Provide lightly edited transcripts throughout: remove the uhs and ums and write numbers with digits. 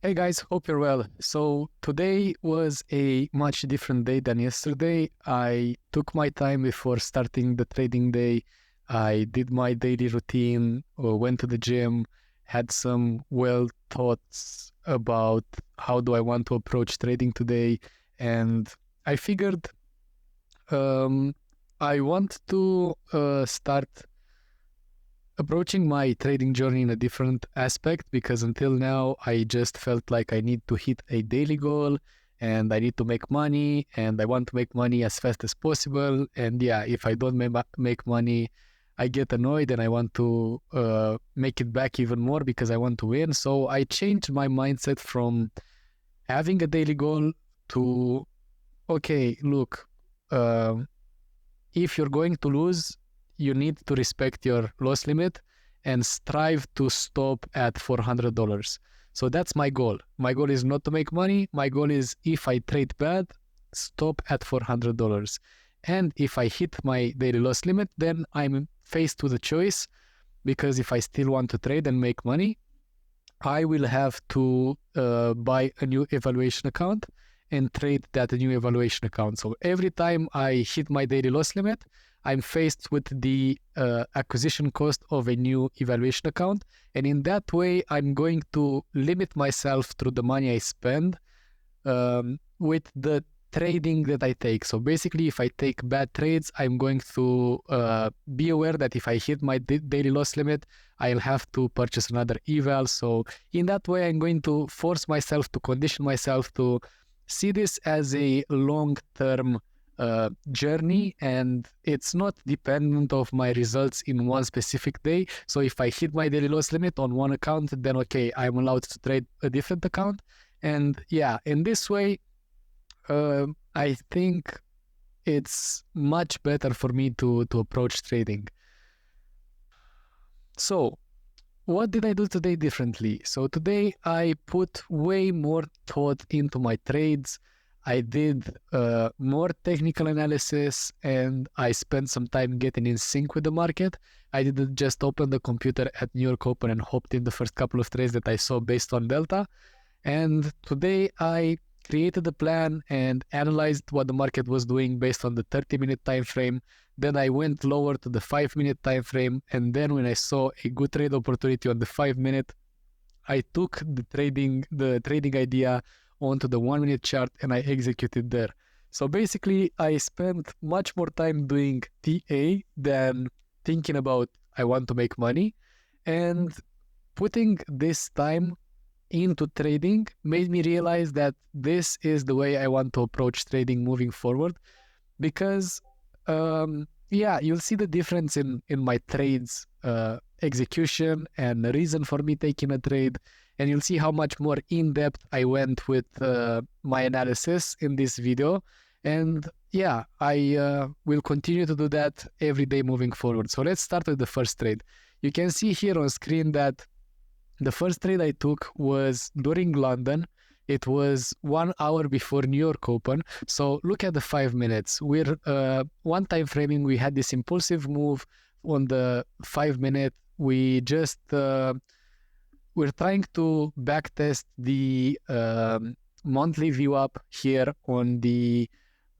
Hey guys, hope you're well. So today was a much different day than yesterday. I took my time before starting the trading day. I did my daily routine, went to the gym, had some well thoughts about how do I want to approach trading today. And I figured um, I want to start approaching my trading journey in a different aspect, because until now I just felt like I need to hit a daily goal and I need to make money and I want to make money as fast as possible. And yeah, if I don't make money, I get annoyed and I want to make it back even more because I want to win. So I changed my mindset from having a daily goal to, okay, look, uh, if you're going to lose, you need to respect your loss limit and strive to stop at $400. So that's my goal. My goal is not to make money. My goal is, if I trade bad, stop at $400. And if I hit my daily loss limit, then I'm faced with a choice, because if I still want to trade and make money, I will have to buy a new evaluation account and trade that new evaluation account. So every time I hit my daily loss limit, I'm faced with the acquisition cost of a new evaluation account. And in that way, I'm going to limit myself through the money I spend with the trading that I take. So basically, if I take bad trades, I'm going to be aware that if I hit my daily loss limit, I'll have to purchase another eval. So in that way, I'm going to force myself to condition myself to see this as a long-term journey, and it's not dependent of my results in one specific day. So if I hit my daily loss limit on one account, then okay, I'm allowed to trade a different account. And yeah, in this way, I think it's much better for me to approach trading. So what did I do today differently? So today I put way more thought into my trades. I did more technical analysis, and I spent some time getting in sync with the market. I didn't just open the computer at New York Open and hopped in the first couple of trades that I saw based on Delta. And today I created a plan and analyzed what the market was doing based on the 30-minute time frame. Then I went lower to the 5-minute time frame, and then when I saw a good trade opportunity on the 5-minute, I took the trading idea onto the 1-minute chart and I executed there. So basically, I spent much more time doing TA than thinking about I want to make money, and putting this time into trading made me realize that this is the way I want to approach trading moving forward. Because yeah, you'll see the difference in my trades execution and the reason for me taking a trade, and you'll see how much more in-depth I went with my analysis in this video. And yeah, I will continue to do that every day moving forward. So let's start with the first trade. You can see here on screen that the first trade I took was during London. It was 1 hour before New York Open. So look at the 5 minutes. We're one time framing. We had this impulsive move on the 5-minute. We just we're trying to backtest the monthly view up here on the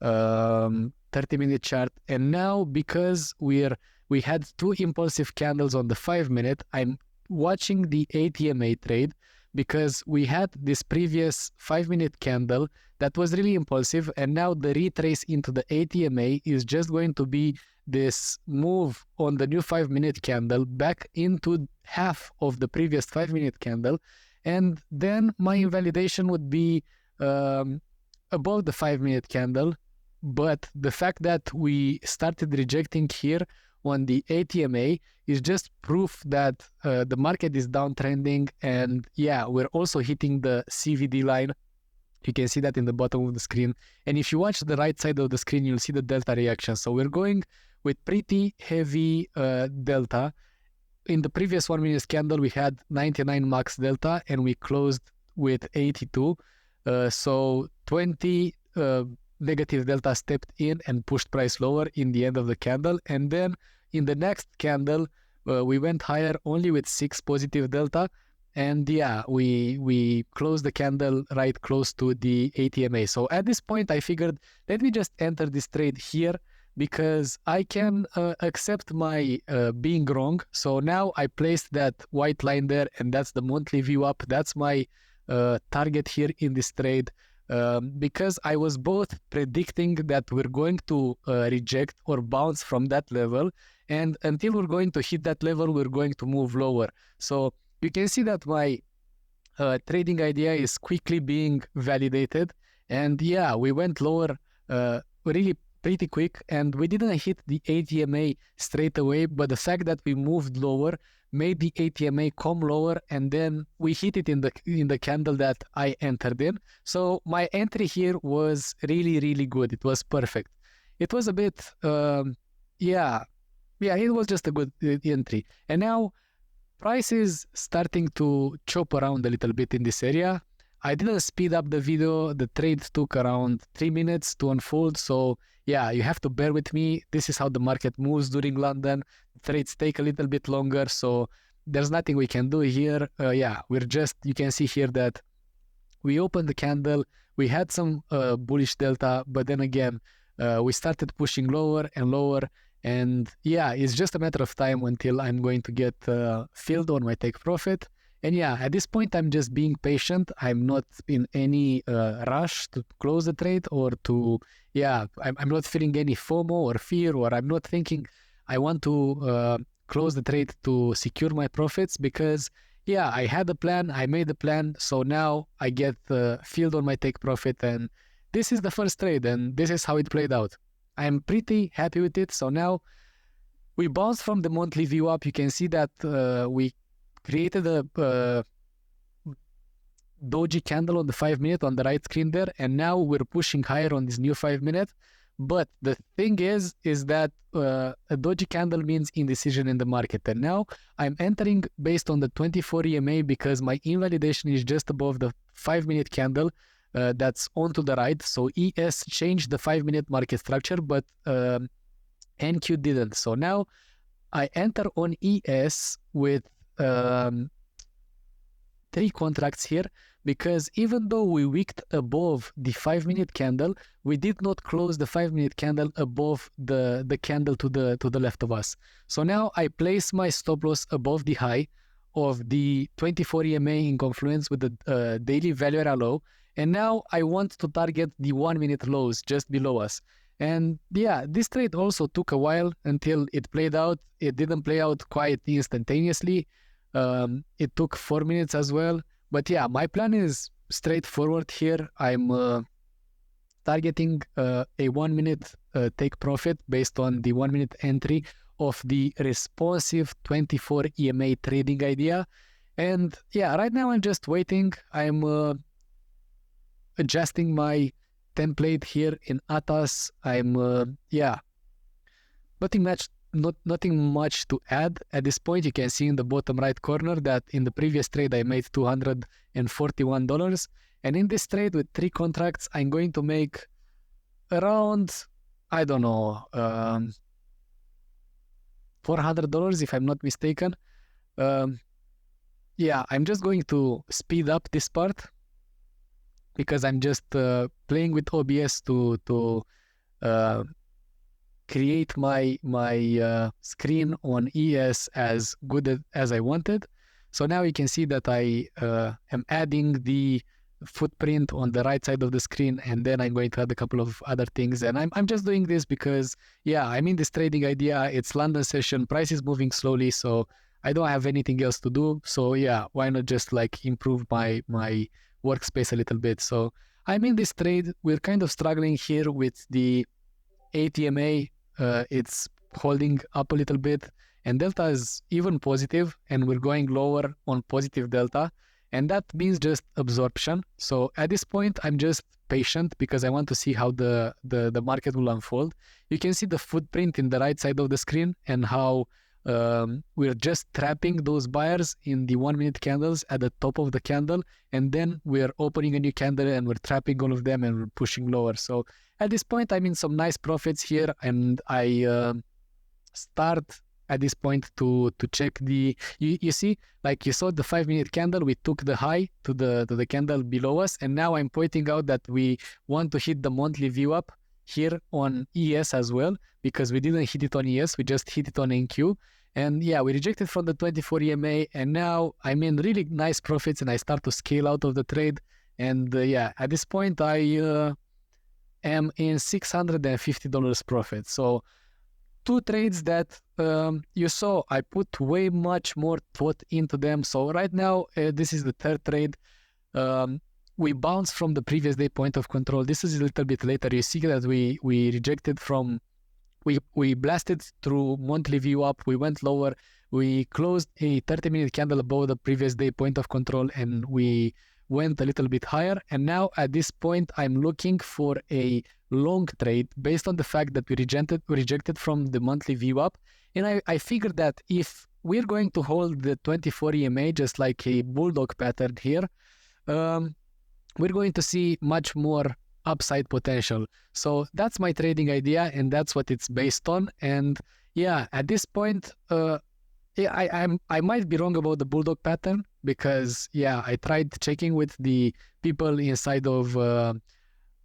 30-minute chart. And now, because we had two impulsive candles on the 5-minute, I'm watching the ATMA trade, because we had this previous 5-minute candle that was really impulsive, and now the retrace into the ATMA is just going to be this move on the new 5-minute candle back into half of the previous 5-minute candle, and then my invalidation would be above the 5-minute candle. But the fact that we started rejecting here on the ATMA is just proof that the market is downtrending. And yeah, we're also hitting the CVD line. You can see that in the bottom of the screen. And if you watch the right side of the screen, you'll see the delta reaction. So we're going with pretty heavy delta. In the previous 1-minute candle, we had 99 max delta and we closed with 82. So 20 negative delta stepped in and pushed price lower in the end of the candle. And then in the next candle, we went higher only with 6 positive delta, And yeah, we closed the candle right close to the ATMA. So at this point, I figured, let me just enter this trade here because I can accept my being wrong. So now I placed that white line there, and that's the monthly view up. That's my target here in this trade. Because I was both predicting that we're going to reject or bounce from that level, and until we're going to hit that level, we're going to move lower. So you can see that my trading idea is quickly being validated. And yeah, we went lower really pretty quick, and we didn't hit the ATMA straight away, but the fact that we moved lower made the ATMA come lower, and then we hit it in the candle that I entered in. So my entry here was really good. It was perfect. It was a bit yeah, it was just a good entry. And now price is starting to chop around a little bit in this area. I didn't speed up the video. The trade took around 3 minutes to unfold. So yeah, you have to bear with me. This is how the market moves during London. Trades take a little bit longer. So there's nothing we can do here. Yeah, you can see here that we opened the candle. We had some bullish delta, but then again, we started pushing lower and lower. And yeah, it's just a matter of time until I'm going to get filled on my take profit. And yeah, at this point, I'm just being patient. I'm not in any rush to close the trade or to, I'm not feeling any FOMO or fear, or I'm not thinking I want to close the trade to secure my profits, because yeah, I had a plan, I made a plan. So now I get filled on my take profit, and this is the first trade, and this is how it played out. I'm pretty happy with it. So now we bounced from the monthly view up. You can see that we created a doji candle on the 5 minute on the right screen there, and now we're pushing higher on this new 5 minute. But the thing is that a doji candle means indecision in the market, and now I'm entering based on the 24 EMA because my invalidation is just above the 5 minute candle that's on to the right. So ES changed the 5 minute market structure, but NQ didn't. So now I enter on ES with 3 contracts here, because even though we wicked above the 5 minute candle, we did not close the 5 minute candle above the candle to the left of us. So now I place my stop loss above the high of the 24 EMA in confluence with the daily value area low, and now I want to target the 1 minute lows just below us. And yeah, this trade also took a while until it played out. It didn't play out quite instantaneously. It took 4 minutes as well. But yeah, my plan is straightforward here. I'm targeting a 1 minute take profit based on the 1 minute entry of the responsive 24 EMA trading idea. And yeah, right now I'm just waiting. I'm adjusting my template here in Atas. I'm nothing much to add at this point. You can see in the bottom right corner that in the previous trade I made $241, and in this trade with 3 contracts I'm going to make around, I don't know, $400 if I'm not mistaken. Yeah, I'm just going to speed up this part because I'm just playing with OBS to create my screen on ES as good as I wanted. So now you can see that I am adding the footprint on the right side of the screen, and then I'm going to add a couple of other things. And I'm just doing this because, yeah, I'm in this trading idea. It's London session, price is moving slowly, so I don't have anything else to do. So yeah, why not just like improve my workspace a little bit. So I'm in this trade. We're kind of struggling here with the ATMA. It's holding up a little bit, and delta is even positive, and we're going lower on positive delta, and that means just absorption. So at this point I'm just patient because I want to see how the market will unfold. You can see the footprint in the right side of the screen and how we're just trapping those buyers in the 1 minute candles at the top of the candle, and then we're opening a new candle and we're trapping all of them and we're pushing lower. So at this point I'm in some nice profits here, and I start at this point to check you see, like you saw the 5-minute candle, we took the high to the candle below us, and now I'm pointing out that we want to hit the monthly VWAP here on ES as well, because we didn't hit it on ES, we just hit it on NQ. And yeah, we rejected from the 24 EMA, and now I'm in really nice profits, and I start to scale out of the trade. And yeah, at this point, I am in $650 profit. So 2 trades that you saw, I put way much more thought into them. So right now, this is the 3rd trade. We bounced from the previous day point of control. This is a little bit later. You see that we rejected from, we blasted through monthly VWAP, we went lower, we closed a 30-minute candle above the previous day point of control, and we went a little bit higher. And now at this point, I'm looking for a long trade based on the fact that we rejected from the monthly VWAP. And I figured that if we're going to hold the 24 EMA just like a bulldog pattern here, we're going to see much more upside potential. So that's my trading idea, and that's what it's based on. And yeah, at this point, yeah, I might be wrong about the bulldog pattern, because yeah, I tried checking with the people inside of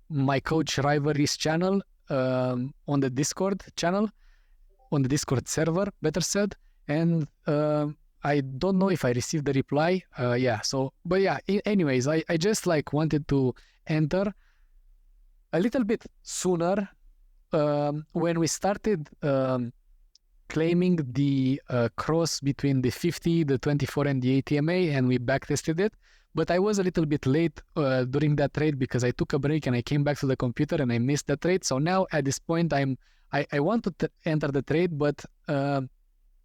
my coach Rivalry's channel, on the Discord channel, on the Discord server, better said, and I don't know if I received the reply. Yeah, so, but yeah, anyways, I just like wanted to enter a little bit sooner when we started claiming the cross between the 50, the 24, and the 80 EMA, and we backtested it. But I was a little bit late during that trade because I took a break and I came back to the computer and I missed the trade. So now at this point, I want to enter the trade, but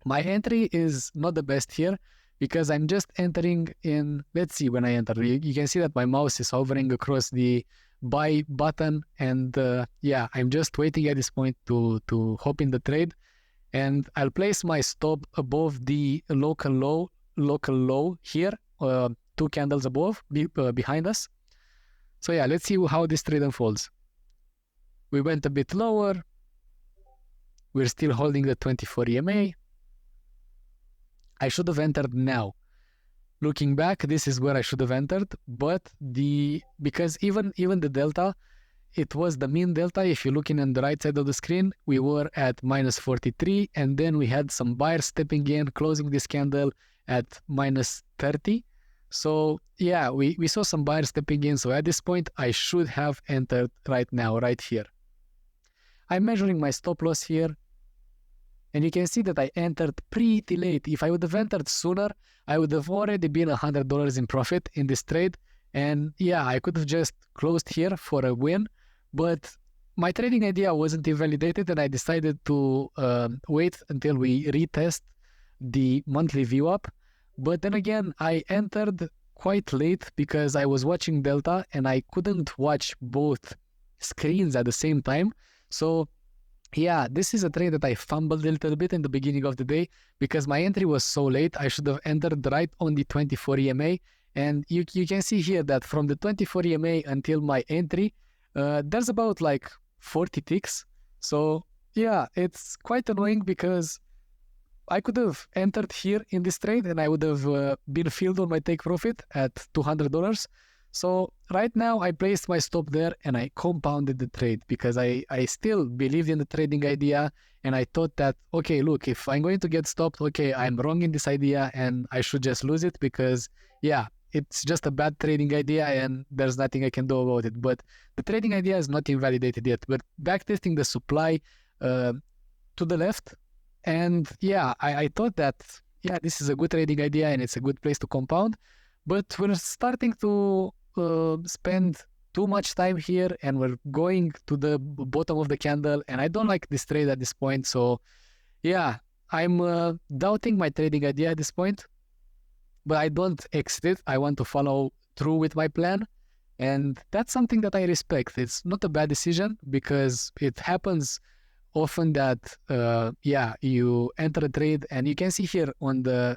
my entry is not the best here, because I'm just entering in, let's see, when I enter, you can see that my mouse is hovering across the buy button, and yeah, I'm just waiting at this point to hop in the trade, and I'll place my stop above the local low here, 2 candles above, behind us. So yeah, let's see how this trade unfolds. We went a bit lower. We're still holding the 24 EMA. I should have entered now. Looking back, this is where I should have entered, but because even the delta, it was the mean delta. If you're looking on the right side of the screen, we were at minus 43, and then we had some buyers stepping in, closing this candle at minus 30. So yeah, we saw some buyers stepping in. So at this point, I should have entered right now, right here. I'm measuring my stop loss here, and you can see that I entered pretty late. If I would have entered sooner, I would have already been $100 in profit in this trade. And yeah, I could have just closed here for a win, but my trading idea wasn't invalidated, and I decided to wait until we retest the monthly VWAP. But then again, I entered quite late because I was watching Delta and I couldn't watch both screens at the same time. So yeah, this is a trade that I fumbled a little bit in the beginning of the day because my entry was so late. I should have entered right on the 24 EMA. And you can see here that from the 24 EMA until my entry, there's about like 40 ticks. So yeah, it's quite annoying because I could have entered here in this trade and I would have been filled on my take profit at $200. So right now I placed my stop there and I compounded the trade because I still believed in the trading idea, and I thought that, okay, look, if I'm going to get stopped, okay, I'm wrong in this idea and I should just lose it because, yeah, it's just a bad trading idea and there's nothing I can do about it. But the trading idea is not invalidated yet. But backtesting the supply to the left, and yeah, I thought that, yeah, this is a good trading idea and it's a good place to compound. But we're starting to spend too much time here and we're going to the bottom of the candle, and I don't like this trade at this point. So yeah, I'm doubting my trading idea at this point, but I don't exit it. I want to follow through with my plan, and that's something that I respect. It's not a bad decision because it happens often that yeah, you enter a trade, and you can see here on the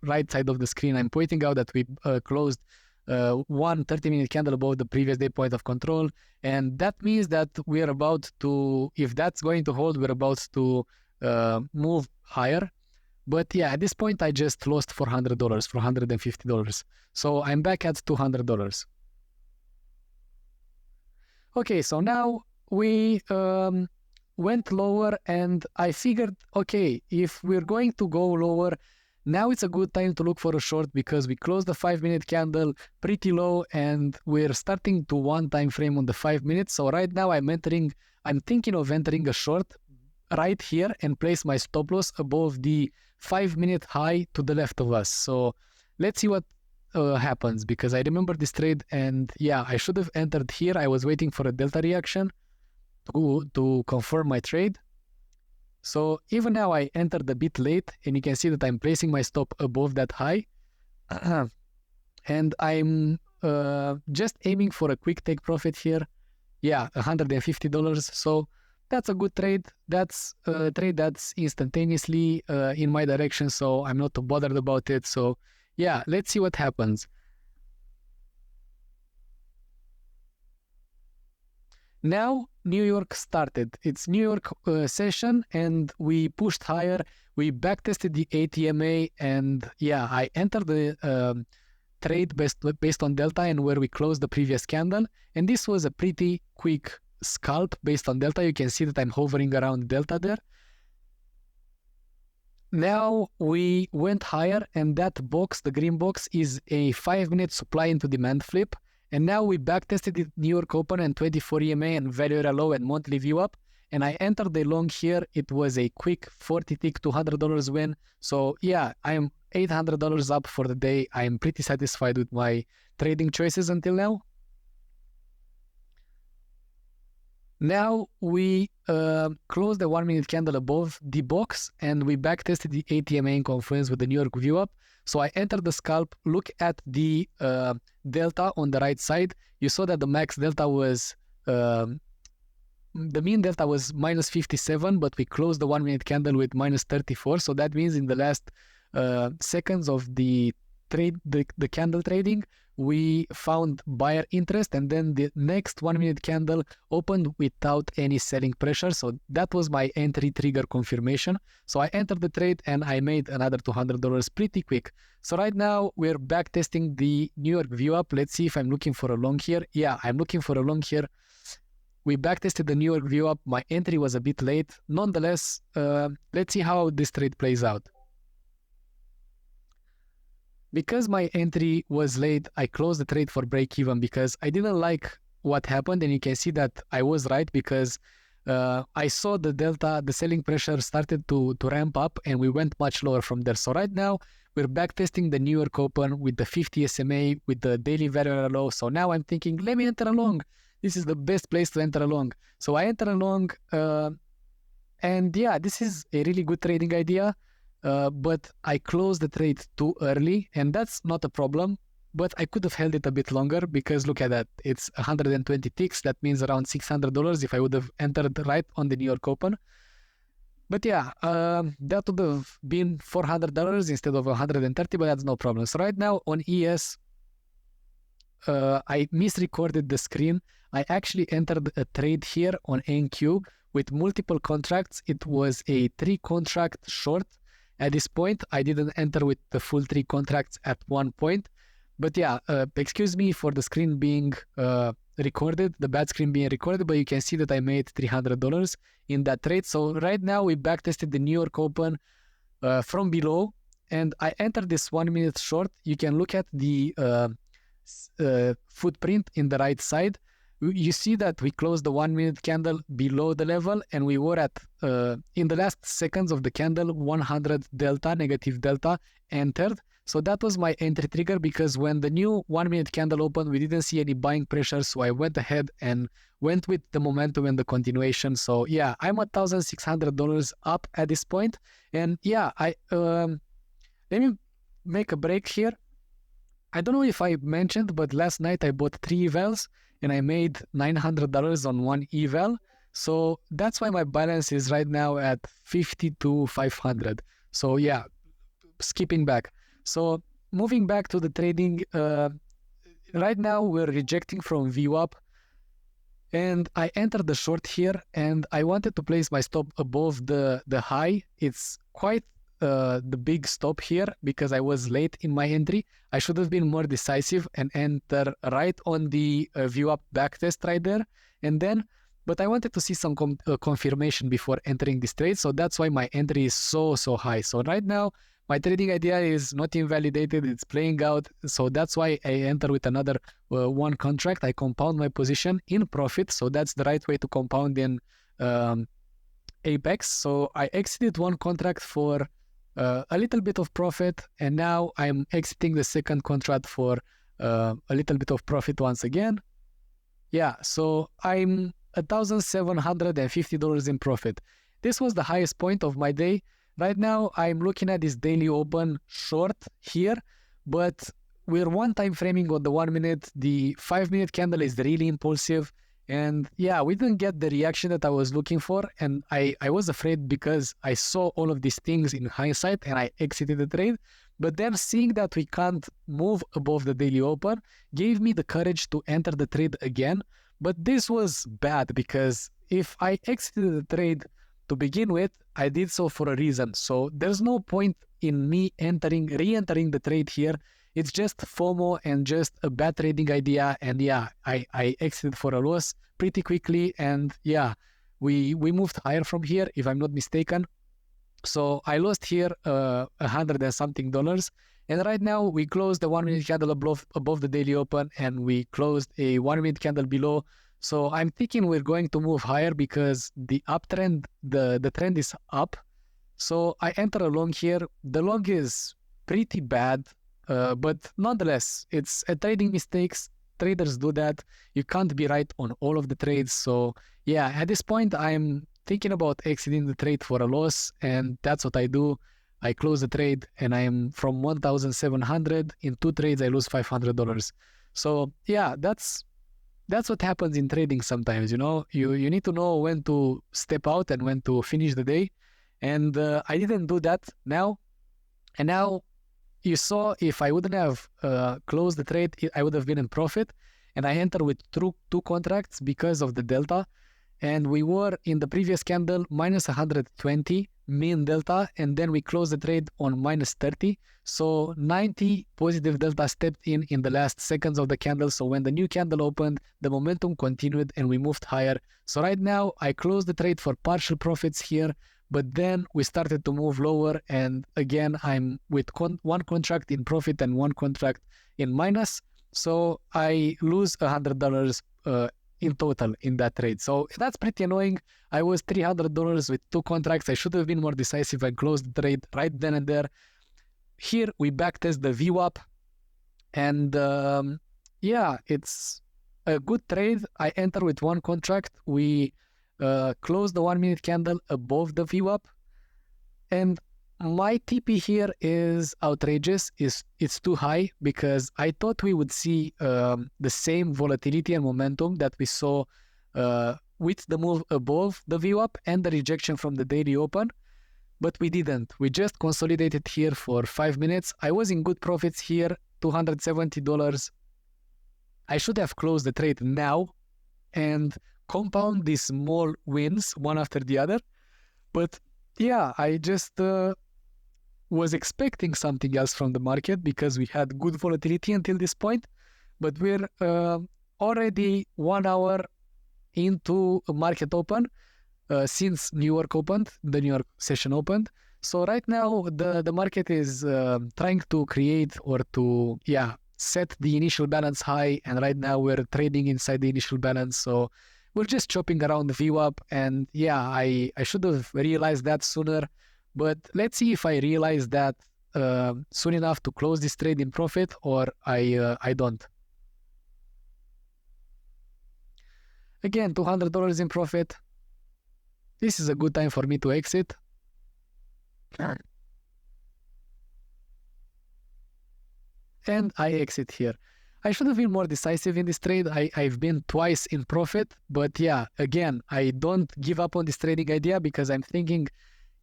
right side of the screen, I'm pointing out that we closed one 30-minute candle above the previous day point of control, and that means that we're about to, if that's going to hold, we're about to move higher. But yeah, at this point, I just lost $400, $450. So I'm back at $200. Okay, so now we went lower, and I figured, okay, if we're going to go lower, now it's a good time to look for a short because we closed the 5-minute candle pretty low and we're starting to one time frame on the 5 minutes. So right now I'm thinking of entering a short right here and place my stop loss above the 5-minute high to the left of us. So let's see what happens, because I remember this trade, and yeah, I should have entered here. I was waiting for a delta reaction to confirm my trade. So even now I entered a bit late, and you can see that I'm placing my stop above that high. And I'm just aiming for a quick take profit here. Yeah, $150. So that's a good trade. That's a trade that's instantaneously in my direction, so I'm not too bothered about it. So yeah, let's see what happens. Now New York started. It's New York session, and we pushed higher. We backtested the ATMA, and yeah, I entered the trade based on delta and where we closed the previous candle. And this was a pretty quick scalp based on delta. You can see that I'm hovering around delta there. Now we went higher, and that box, the green box, is a 5-minute supply into demand flip. And now we backtested the New York Open and 24 EMA and value area low and monthly view up. And I entered the long here. It was a quick 40 tick, $200 win. So yeah, I'm $800 up for the day. I'm pretty satisfied with my trading choices until now. Now we closed the 1-minute candle above the box, and we backtested the ATMA in confluence with the New York view up. So I entered the scalp. Look at the delta on the right side. You saw that the max delta was, the mean delta was minus 57, but we closed the 1-minute candle with minus 34. So that means in the last seconds of the trade, the candle trading, we found buyer interest, and then the next 1-minute candle opened without any selling pressure. So that was my entry trigger confirmation. So I entered the trade and I made another $200 pretty quick. So right now we're back testing the New York view up. Let's see if I'm looking for a long here. Yeah, I'm looking for a long here. We back tested the New York view up. My entry was a bit late. Nonetheless, let's see how this trade plays out. Because my entry was late, I closed the trade for break even because I didn't like what happened. And you can see that I was right, because I saw the delta, the selling pressure started to ramp up, and we went much lower from there. So right now we're back testing the New York Open with the 50 SMA with the daily value low. So now I'm thinking, let me enter along. This is the best place to enter along. So I enter along, and yeah, this is a really good trading idea. But I closed the trade too early, and that's not a problem, but I could have held it a bit longer, because look at that, it's 120 ticks. That means around $600 if I would have entered right on the New York Open. But yeah, that would have been $400 instead of 130, but that's no problem. So right now on ES, I misrecorded the screen. I actually entered a trade here on NQ with multiple contracts. It was a 3-contract short. At this point, I didn't enter with the full 3 contracts at one point. But yeah, excuse me for the screen being recorded, the bad screen being recorded, but you can see that I made $300 in that trade. So right now we backtested the New York Open from below, and I entered this 1-minute short. You can look at the footprint in the right side. You see that we closed the 1-minute candle below the level, and we were at, in the last seconds of the candle, 100 delta, negative delta, entered. So that was my entry trigger, because when the new 1-minute candle opened, we didn't see any buying pressure. So I went ahead and went with the momentum and the continuation. So yeah, I'm $1,600 up at this point. And yeah, let me make a break here. I don't know if I mentioned, but last night I bought 3 evals, and I made $900 on 1 eval. So that's why my balance is right now at 52,500. So yeah, skipping back. So moving back to the trading, right now we're rejecting from view up, and I entered the short here, and I wanted to place my stop above the high. It's quite the big stop here because I was late in my entry. I should have been more decisive and enter right on the VWAP backtest right there. And then, but I wanted to see some confirmation before entering this trade. So that's why my entry is so high. So right now, my trading idea is not invalidated. It's playing out. So that's why I enter with another one contract. I compound my position in profit. So that's the right way to compound in Apex. So I exited one contract for a little bit of profit, and now I'm exiting the second contract for a little bit of profit once again. Yeah, so I'm $1,750 in profit. This was the highest point of my day. Right now, I'm looking at this daily open short here, but we're one time framing on the 1 minute. The 5 minute candle is really impulsive. And yeah, we didn't get the reaction that I was looking for. And I was afraid because I saw all of these things in hindsight and I exited the trade. But then seeing that we can't move above the daily open gave me the courage to enter the trade again. But this was bad because if I exited the trade to begin with, I did so for a reason. So there's no point in me re-entering the trade here. It's just FOMO and just a bad trading idea. And yeah, I exited for a loss pretty quickly. And yeah, we moved higher from here, if I'm not mistaken. So I lost here $100 and something. And right now we closed the 1 minute candle above the daily open, and we closed a 1 minute candle below. So I'm thinking we're going to move higher because the uptrend, the trend is up. So I enter a long here. The long is pretty bad. But nonetheless, it's a trading mistakes. Traders do that. You can't be right on all of the trades. So yeah, at this point, I'm thinking about exiting the trade for a loss, and that's what I do. I close the trade, and I'm from 1,700 in 2 trades. I lose $500. So yeah, that's what happens in trading sometimes. You know, you need to know when to step out and when to finish the day, and I didn't do that now, and now. You saw if I wouldn't have closed the trade, I would have been in profit. And I entered with two contracts because of the delta. And we were in the previous candle minus 120 mean delta. And then we closed the trade on minus 30. So 90 positive delta stepped in the last seconds of the candle. So when the new candle opened, the momentum continued and we moved higher. So right now I closed the trade for partial profits here. But then we started to move lower, and again, I'm with one contract in profit and one contract in minus. So I lose $100 in total in that trade. So that's pretty annoying. I was $300 with 2 contracts. I should have been more decisive and closed the trade right then and there. Here we backtest the VWAP, and yeah, it's a good trade. I enter with one contract. We close the 1 minute candle above the VWAP, and my TP here is outrageous. It's too high because I thought we would see the same volatility and momentum that we saw with the move above the VWAP and the rejection from the daily open, but we didn't. We just consolidated here for 5 minutes. I was in good profits here, $270. I should have closed the trade now and compound these small wins one after the other. But yeah, I just was expecting something else from the market because we had good volatility until this point. But we're already 1 hour into a market open since New York opened, the New York session opened. So right now the market is trying to create or to set the initial balance high, and right now we're trading inside the initial balance. So we're just chopping around the VWAP, and yeah, I should have realized that sooner, but let's see if I realize that soon enough to close this trade in profit, or I don't. Again, $200 in profit. This is a good time for me to exit. And I exit here. I should have been more decisive in this trade. I've been twice in profit, but yeah, again, I don't give up on this trading idea because I'm thinking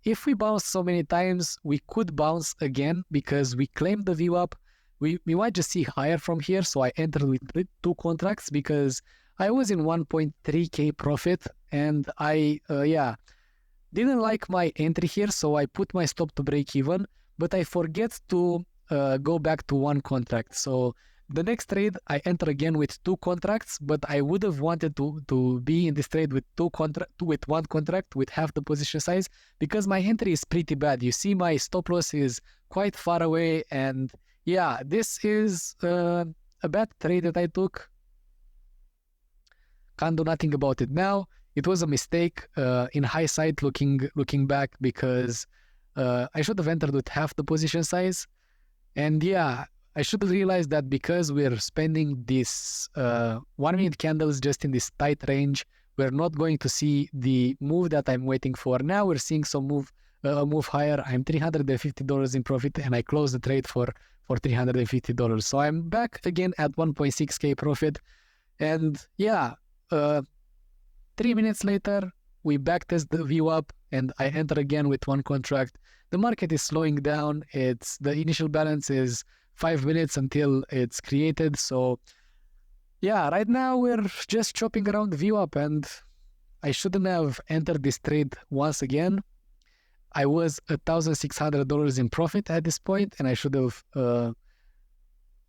if we bounce so many times, we could bounce again because we claimed the VWAP. We might just see higher from here. So I entered with 2 contracts because I was in 1.3K profit, and didn't like my entry here, so I put my stop to break even, but I forget to go back to one contract. So the next trade, I enter again with 2 contracts, but I would have wanted to be in this trade with with 1 contract with half the position size, because my entry is pretty bad. You see, my stop loss is quite far away, and yeah, this is a bad trade that I took. Can't do nothing about it now. It was a mistake in hindsight, looking back, because I should have entered with half the position size. And yeah, I should have realized that because we're spending this 1 minute candles just in this tight range, we're not going to see the move that I'm waiting for. Now we're seeing some move higher. I'm $350 in profit, and I closed the trade for $350. So I'm back again at 1.6K profit. And yeah, 3 minutes later, we backtest the VWAP, and I enter again with 1 contract. The market is slowing down. The initial balance is 5 minutes until it's created. So yeah, right now we're just chopping around VWAP, and I shouldn't have entered this trade once again. I was $1,600 in profit at this point, and I should have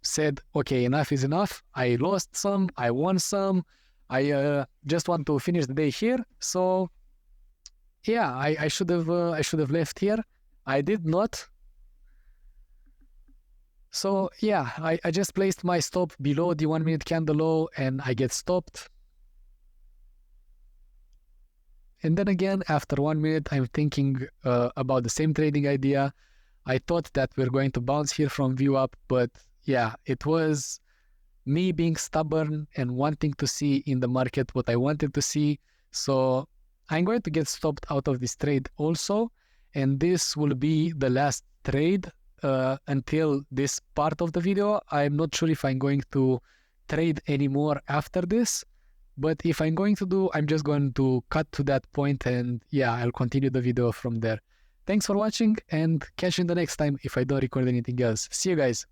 said, okay, enough is enough. I lost some, I won some. I just want to finish the day here. So yeah, I should have left here. I did not. So yeah, I just placed my stop below the 1 minute candle low, and I get stopped. And then again, after 1 minute, I'm thinking about the same trading idea. I thought that we're going to bounce here from VWAP, but yeah, it was me being stubborn and wanting to see in the market what I wanted to see. So I'm going to get stopped out of this trade also. And this will be the last trade until this part of the video. I'm not sure if I'm going to trade anymore after this. But if I'm going to do, I'm just going to cut to that point, and yeah, I'll continue the video from there. Thanks for watching, and catch you in the next time if I don't record anything else. See you guys.